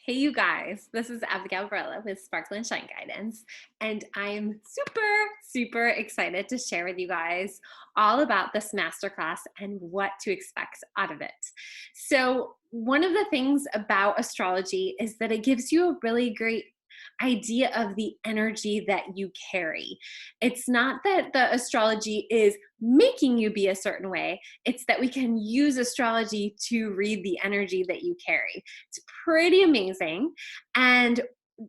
Hey, you guys, this is Abigail Barella with Sparkle and Shine Guidance, and I'm super excited to share with you guys all about this masterclass and what to expect out of it. So, one of the things about astrology is that it gives you a really great idea of the energy that you carry. It's not that the astrology is making you be a certain way, it's that we can use astrology to read the energy that you carry. It's pretty amazing. And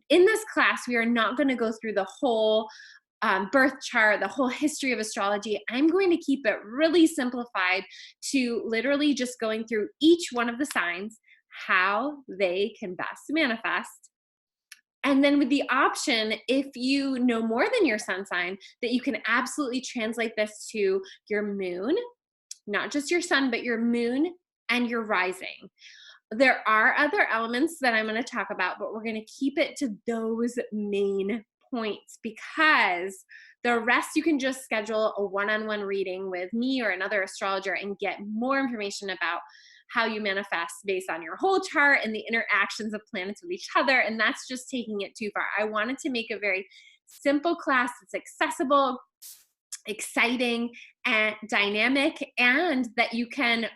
in this class, we are not going to go through the whole birth chart, the whole history of astrology. I'm going to keep it really simplified to literally just going through each one of the signs, how they can best manifest, and then with the option, if you know more than your sun sign, that you can absolutely translate this to your moon, not just your sun, but your moon and your rising. There are other elements that I'm going to talk about, but we're going to keep it to those main points because the rest you can just schedule a one-on-one reading with me or another astrologer and get more information about how you manifest based on your whole chart and the interactions of planets with each other. And that's just taking it too far. I wanted to make a very simple class that's accessible, exciting, and dynamic, and that you can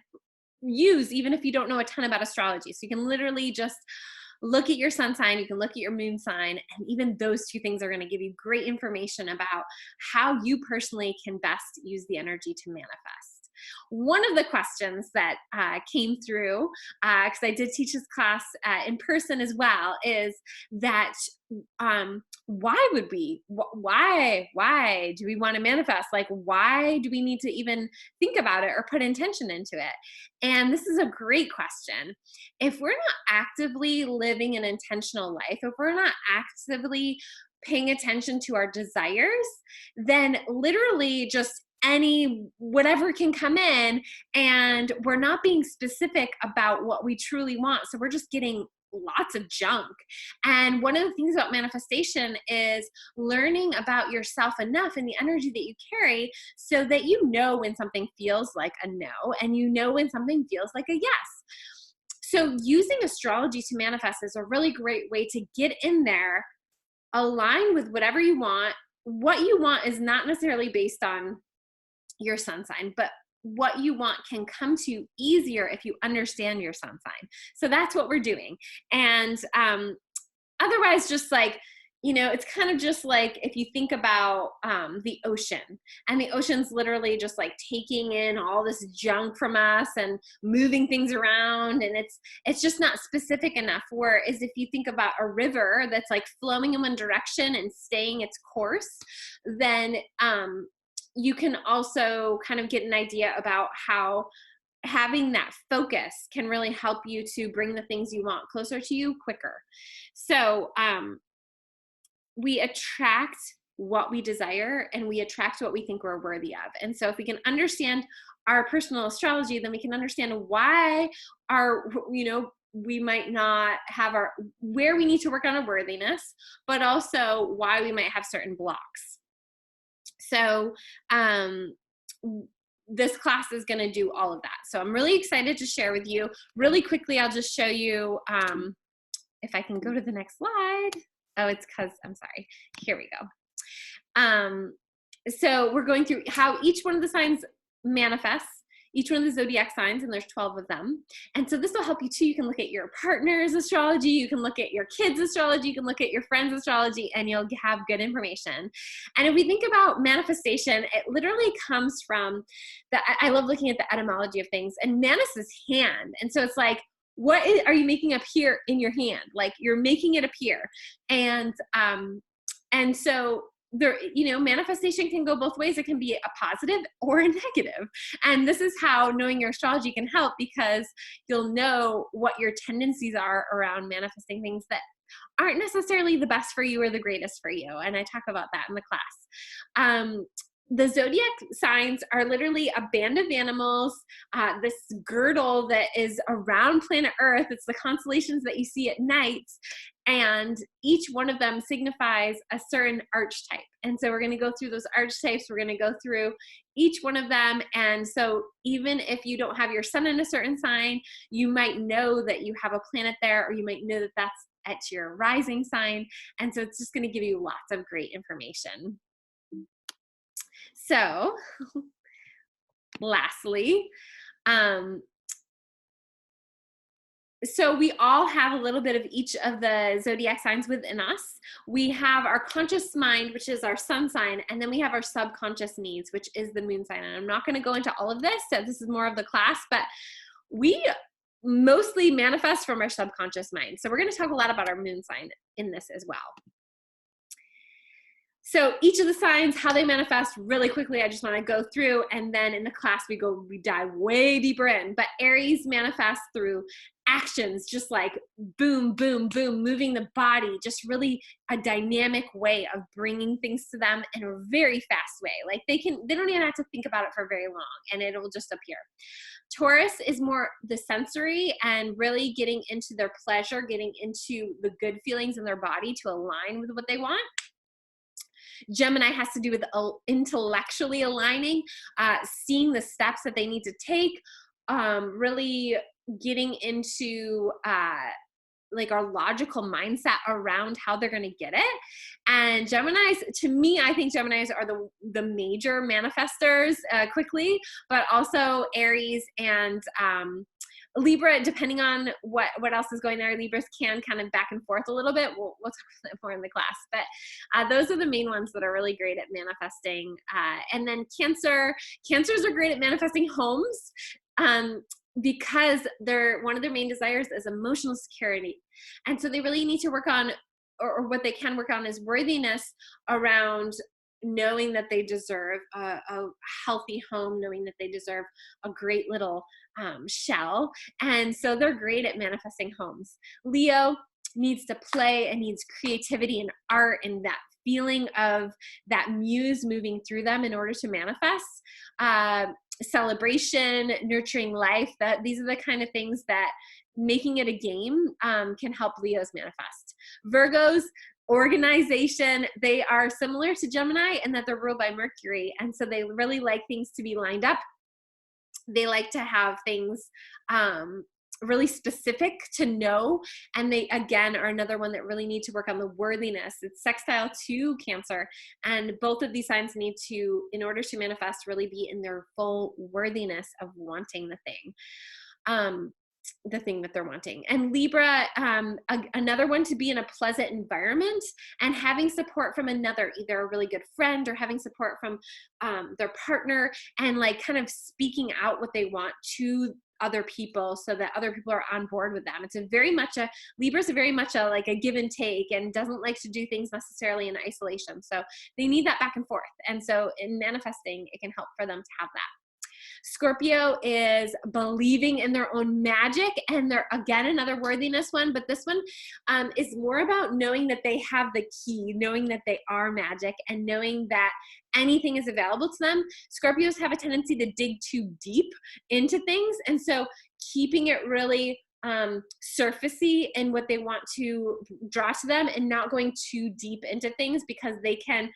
use even if you don't know a ton about astrology. So you can literally just look at your sun sign, you can look at your moon sign, and even those two things are going to give you great information about how you personally can best use the energy to manifest. One of the questions that came through, because I did teach this class in person as well, is that why would we? Why do we want to manifest? Like, why do we need to even think about it or put intention into it? And this is a great question. If we're not actively living an intentional life, if we're not actively paying attention to our desires, then literally just whatever can come in, and we're not being specific about what we truly want. So we're just getting lots of junk. And one of the things about manifestation is learning about yourself enough and the energy that you carry so that you know when something feels like a no and you know when something feels like a yes. So using astrology to manifest is a really great way to get in there, align with whatever you want. What you want is not necessarily based on your sun sign, but what you want can come to you easier if you understand your sun sign. So that's what we're doing. And otherwise, just like, it's kind of just like if you think about the ocean, and the ocean's literally just like taking in all this junk from us and moving things around, and it's just not specific enough. Whereas if you think about a river that's like flowing in one direction and staying its course, then you can also kind of get an idea about how having that focus can really help you to bring the things you want closer to you quicker. So we attract what we desire, and we attract what we think we're worthy of. And so if we can understand our personal astrology, then we can understand why we might not have where we need to work on our worthiness, but also why we might have certain blocks. So this class is going to do all of that. So I'm really excited to share with you. Really quickly, I'll just show you if I can go to the next slide. Oh, it's because, I'm sorry. Here we go. So we're going through how each one of the signs manifests, each one of the zodiac signs, and there's 12 of them. And so this will help you too. You can look at your partner's astrology, you can look at your kids' astrology, you can look at your friend's astrology, and you'll have good information. And if we think about manifestation, it literally comes from I love looking at the etymology of things, and manus is hand. And so it's like, are you making appear in your hand? Like, you're making it appear. And so there, manifestation can go both ways. It can be a positive or a negative. And this is how knowing your astrology can help, because you'll know what your tendencies are around manifesting things that aren't necessarily the best for you or the greatest for you. And I talk about that in the class. The zodiac signs are literally a band of animals, this girdle that is around planet Earth. It's the constellations that you see at night, and each one of them signifies a certain archetype. And so we're going to go through those archetypes. We're going to go through each one of them. And so even if you don't have your sun in a certain sign, you might know that you have a planet there, or you might know that that's at your rising sign. And so it's just going to give you lots of great information. So lastly, so we all have a little bit of each of the zodiac signs within us. We have our conscious mind, which is our sun sign, and then we have our subconscious needs, which is the moon sign. And I'm not going to go into all of this, so this is more of the class, but we mostly manifest from our subconscious mind. So we're going to talk a lot about our moon sign in this as well. So each of the signs, how they manifest really quickly, I just want to go through, and then in the class we dive way deeper in. But Aries manifests through actions, just like boom, boom, boom, moving the body, just really a dynamic way of bringing things to them in a very fast way. Like they don't even have to think about it for very long, and it will just appear. Taurus is more the sensory and really getting into their pleasure, getting into the good feelings in their body to align with what they want. Gemini has to do with intellectually aligning, seeing the steps that they need to take, really getting into like our logical mindset around how they're going to get it. And Geminis, to me, I think Geminis are the major manifestors quickly, but also Aries and Libra, depending on what else is going there. Libras can kind of back and forth a little bit. We'll talk about that more in the class, but those are the main ones that are really great at manifesting. And then Cancers are great at manifesting homes, because one of their main desires is emotional security. And so they really need to work on, or what they can work on is worthiness around knowing that they deserve a healthy home, knowing that they deserve a great little shell. And so they're great at manifesting homes. Leo needs to play and needs creativity and art and that feeling of that muse moving through them in order to manifest. Celebration, nurturing life, these are the kind of things that making it a game can help Leos manifest. Virgos, organization, they are similar to Gemini in that they're ruled by Mercury, and so they really like things to be lined up. They like to have things really specific to know, and they again are another one that really need to work on the worthiness. It's sextile to Cancer, and both of these signs need to, in order to manifest, really be in their full worthiness of wanting the thing that they're wanting. And Libra, another one to be in a pleasant environment and having support from another, either a really good friend or having support from their partner, and like kind of speaking out what they want to other people so that other people are on board with them. Libra's very much like a give and take, and doesn't like to do things necessarily in isolation. So they need that back and forth. And so in manifesting, it can help for them to have that. Scorpio is believing in their own magic, and they're again another worthiness one, but this one is more about knowing that they have the key, knowing that they are magic, and knowing that anything is available to them. Scorpios have a tendency to dig too deep into things, and so keeping it really surfacey in what they want to draw to them and not going too deep into things, because they can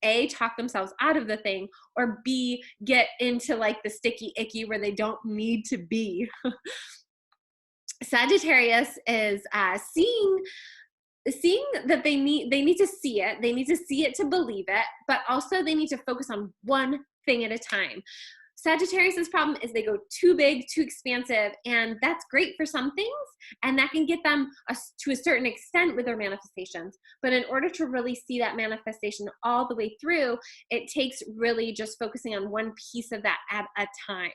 A, talk themselves out of the thing, or B, get into like the sticky icky where they don't need to be. Sagittarius is seeing that they need to see it. They need to see it to believe it, but also they need to focus on one thing at a time. Sagittarius's problem is they go too big, too expansive, and that's great for some things, and that can get them to a certain extent with their manifestations. But in order to really see that manifestation all the way through, it takes really just focusing on one piece of that at a time,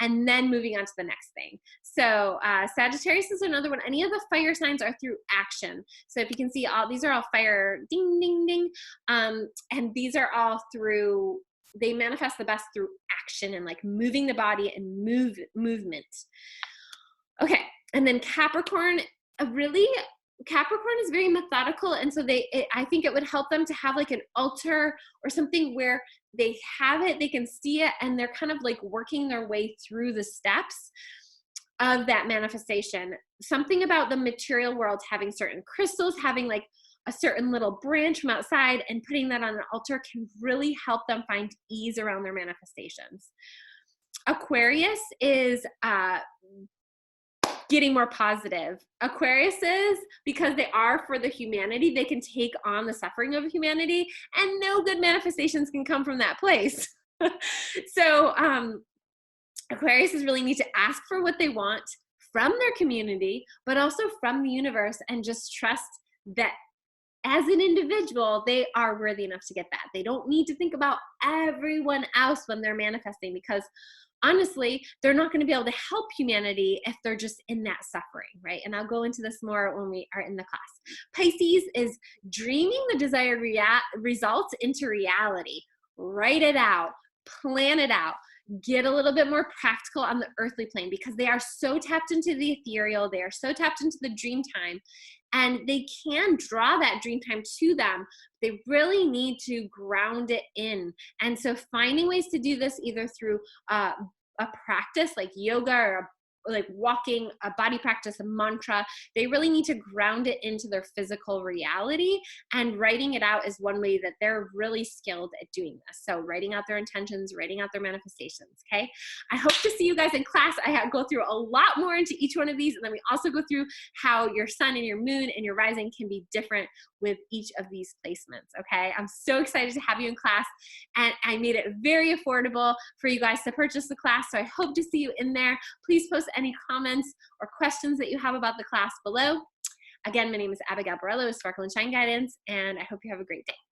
and then moving on to the next thing. So Sagittarius is another one. Any of the fire signs are through action. So if you can see, these are all fire, ding, ding, ding, and these are all through. They manifest the best through action and like moving the body and movement. Okay, and then Capricorn is very methodical, and so I think it would help them to have like an altar or something where they have it, they can see it, and they're kind of like working their way through the steps of that manifestation. Something about the material world, having certain crystals, having like a certain little branch from outside and putting that on an altar can really help them find ease around their manifestations. Aquarius is getting more positive. Aquariuses, because they are for the humanity, they can take on the suffering of humanity, and no good manifestations can come from that place. So Aquariuses really need to ask for what they want from their community, but also from the universe, and just trust that as an individual, they are worthy enough to get that. They don't need to think about everyone else when they're manifesting, because honestly, they're not going to be able to help humanity if they're just in that suffering, right? And I'll go into this more when we are in the class. Pisces is dreaming the desired results into reality. Write it out, plan it out, get a little bit more practical on the earthly plane, because they are so tapped into the ethereal, they are so tapped into the dream time, and they can draw that dream time to them. They really need to ground it in. And so finding ways to do this, either through a practice like yoga, or like walking, a body practice, a mantra, they really need to ground it into their physical reality, and writing it out is one way that they're really skilled at doing this. So writing out their intentions, writing out their manifestations, okay? I hope to see you guys in class. I go through a lot more into each one of these, and then we also go through how your sun and your moon and your rising can be different with each of these placements, okay? I'm so excited to have you in class, and I made it very affordable for you guys to purchase the class, so I hope to see you in there. Please post any comments or questions that you have about the class below. Again, my name is Abigail Barella with Sparkle and Shine Guidance, and I hope you have a great day.